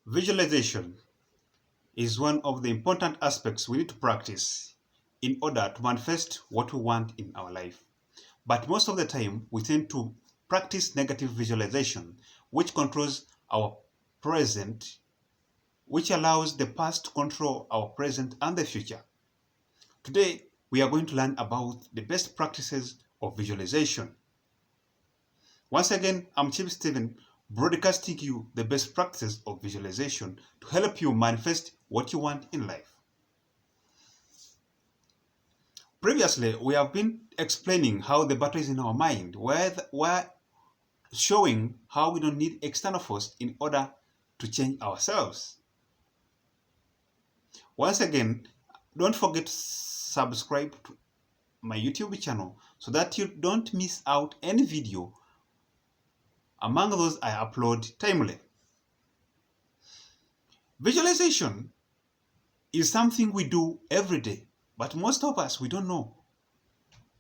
Visualization is one of the important aspects we need to practice in order to manifest what we want in our life. But most of the time, we tend to practice negative visualization, which controls our present, which allows the past to control our present and the future. Today, we are going to learn about the best practices of visualization. Once again, I'm Chief Stephen, broadcasting you the best practices of visualization to help you manifest what you want in life. Previously, we have been explaining how the battle is in our mind, where showing how we don't need external force in order to change ourselves. Once again, don't forget to subscribe to my YouTube channel so that you don't miss out any video among those I upload timely. Visualization is something we do every day, but most of us, we don't know.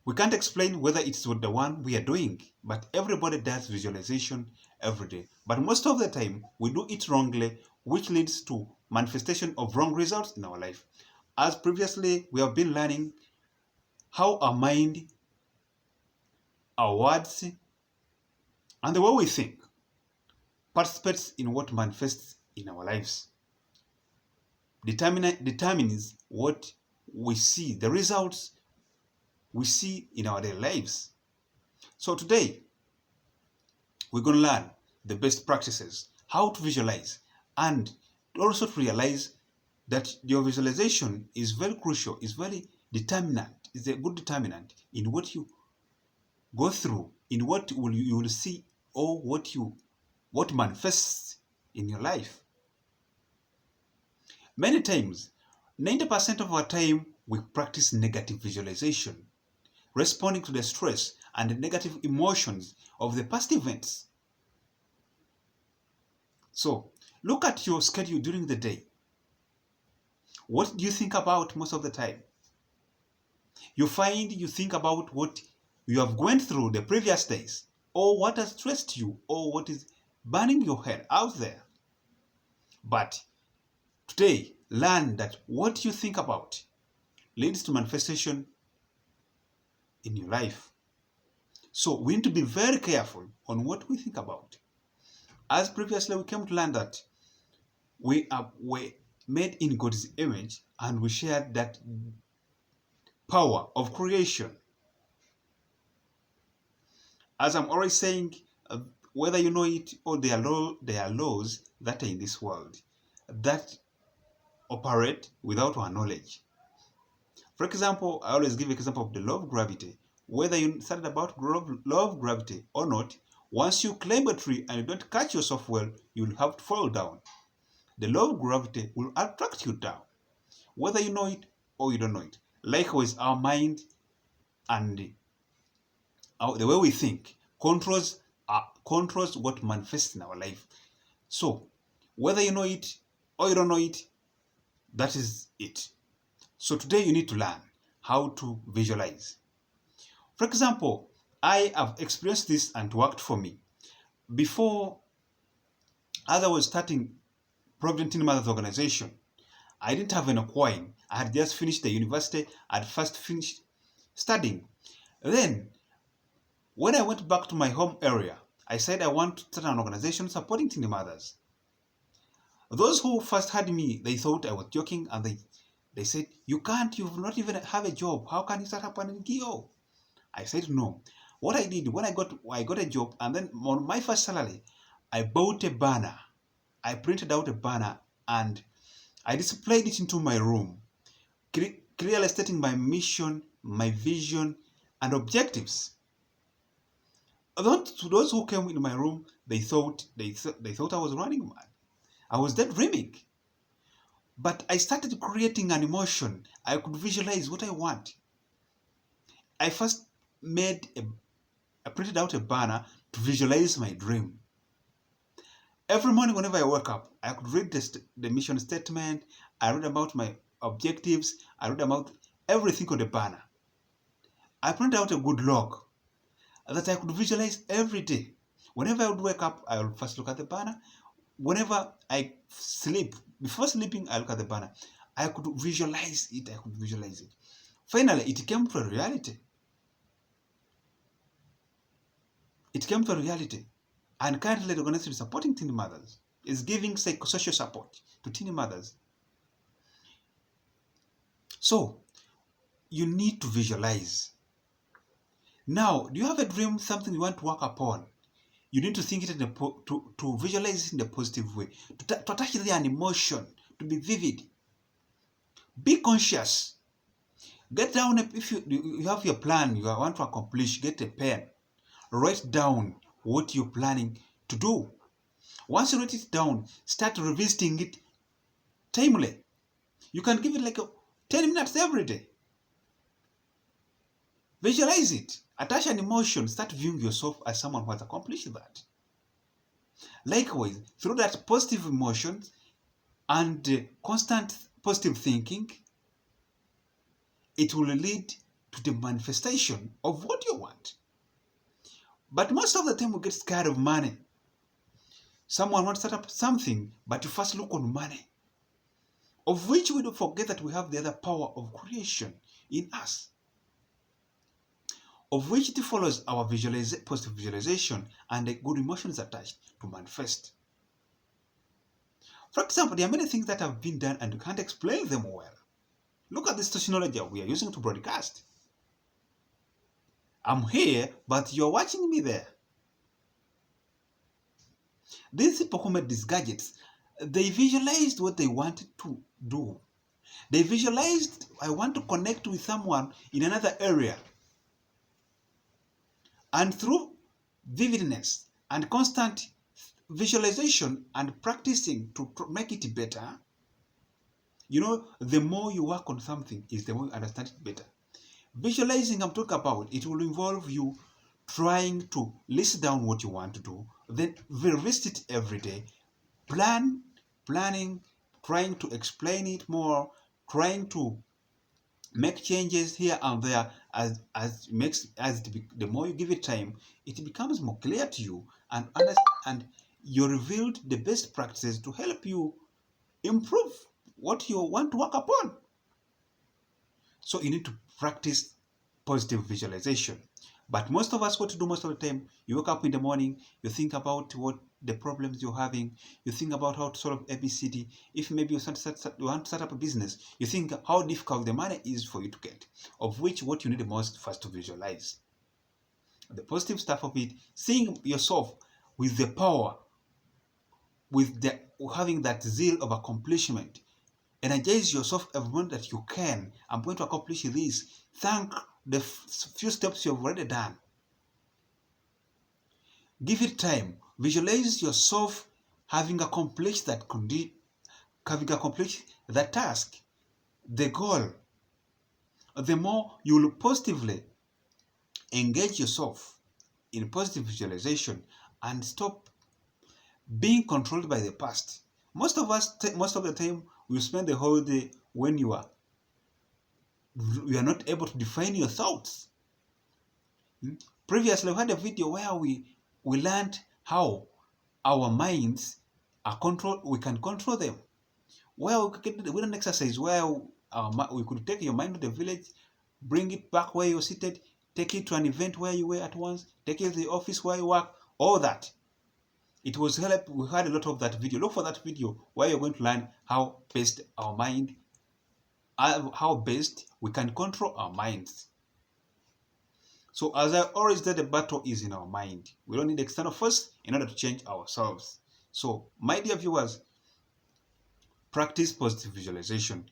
We can't explain whether it's the one we are doing, but everybody does visualization every day. But most of the time, we do it wrongly, which leads to manifestation of wrong results in our life. As previously, we have been learning how our mind, our words, and the way we think participates in what manifests in our lives. Determines what we see, the results we see in our daily lives. So today, we're going to learn the best practices, how to visualize, and also to realize that your visualization is very crucial, is very determinant, is a good determinant in what you go through, in what you will see, or what manifests in your life. Many times, 90% of our time, we practice negative visualization, responding to the stress and the negative emotions of the past events. So, look at your schedule during the day. What do you think about most of the time? You think about what you have gone through the previous days, or what has stressed you, or what is burning your head out there. But today, learn that what you think about leads to manifestation in your life. So we need to be very careful on what we think about. As previously, we came to learn that we are made in God's image, and we share that power of creation. As I'm always saying, whether you know it or there are laws that are in this world that operate without our knowledge. For example, I always give an example of the law of gravity. Whether you studied about law of gravity or not, once you climb a tree and you don't catch yourself well, you will have to fall down. The law of gravity will attract you down, whether you know it or you don't know it. Likewise, our mind and the way we think controls what manifests in our life. So, whether you know it or you don't know it, that is it. So today you need to learn how to visualize. For example, I have experienced this and it worked for me. Before, as I was starting Provident Teen Mothers Organization, I didn't have any coin. I had just finished the university. I had first finished studying. Then, when I went back to my home area, I said I want to start an organization supporting teen mothers. Those who first heard me, they thought I was joking, and they said, "You can't, you've not even have a job. How can you start up an NGO?" I said, "No." What I did, when I got a job, and then on my first salary, I bought a banner. I printed out a banner and I displayed it into my room, clearly stating my mission, my vision, and objectives. To those who came in my room, they thought I was running mad. I was dead dreaming. But I started creating an emotion. I could visualize what I want. I first I printed out a banner to visualize my dream. Every morning whenever I woke up, I could read the mission statement. I read about my objectives. I read about everything on the banner. I printed out a good log that I could visualize every day. Whenever I would wake up, I would first look at the banner, whenever I sleep, before sleeping, I look at the banner. I could visualize it. Finally, it came to a reality. And currently, the organization is supporting teen mothers. Is giving psychosocial support to teen mothers. So, you need to visualize. Now, do you have a dream, something you want to work upon? You need to think it to visualize it in a positive way, to attach there an emotion, to be vivid. Be conscious. Get down, if you have your plan you want to accomplish, get a pen. Write down what you're planning to do. Once you write it down, start revisiting it timely. You can give it like 10 minutes every day. Visualize it. Attach an emotion. Start viewing yourself as someone who has accomplished that. Likewise, through that positive emotions and constant positive thinking, it will lead to the manifestation of what you want. But most of the time we get scared of money. Someone wants to start up something, but you first look on money, of which we don't forget that we have the other power of creation in us, of which it follows our positive visualization and the good emotions attached to manifest. For example, there are many things that have been done and you can't explain them well. Look at this technology we are using to broadcast. I'm here, but you're watching me there. These people who made these gadgets, they visualized what they wanted to do. They visualized, I want to connect with someone in another area. And through vividness and constant visualization and practicing to make it better, the more you work on something is the more you understand it better. Visualizing I'm talking about, it will involve you trying to list down what you want to do, then revisit it every day, planning, trying to explain it more, trying to make changes here and there the more you give it time, it becomes more clear to you and you revealed the best practices to help you improve what you want to work upon. So you need to practice positive visualization. But most of us, what to do most of the time, you wake up in the morning, you think about what the problems you're having, you think about how to solve ABCD. If maybe you want to start up a business, you think how difficult the money is for you to get, of which what you need the most first to visualize. The positive stuff of it, seeing yourself with the power, with having that zeal of accomplishment. Energize yourself every moment that you can. I'm going to accomplish this. Thank the few steps you've already done. Give it time. Visualize yourself having accomplished that task, the goal. The more you will positively engage yourself in positive visualization and stop being controlled by the past. Most of the time, we spend the whole day when you are not able to define your thoughts. Previously, we had a video where we learned how our minds are controlled. We can control them. Where we did an exercise where we could take your mind to the village, bring it back where you're seated, take it to an event where you were at once, take it to the office where you work, all that. It was help. We had a lot of that video. Look for that video where you're going to learn how best our mind, how best we can control our minds. So as I always said, the battle is in our mind. We don't need external force in order to change ourselves. So my dear viewers, practice positive visualization.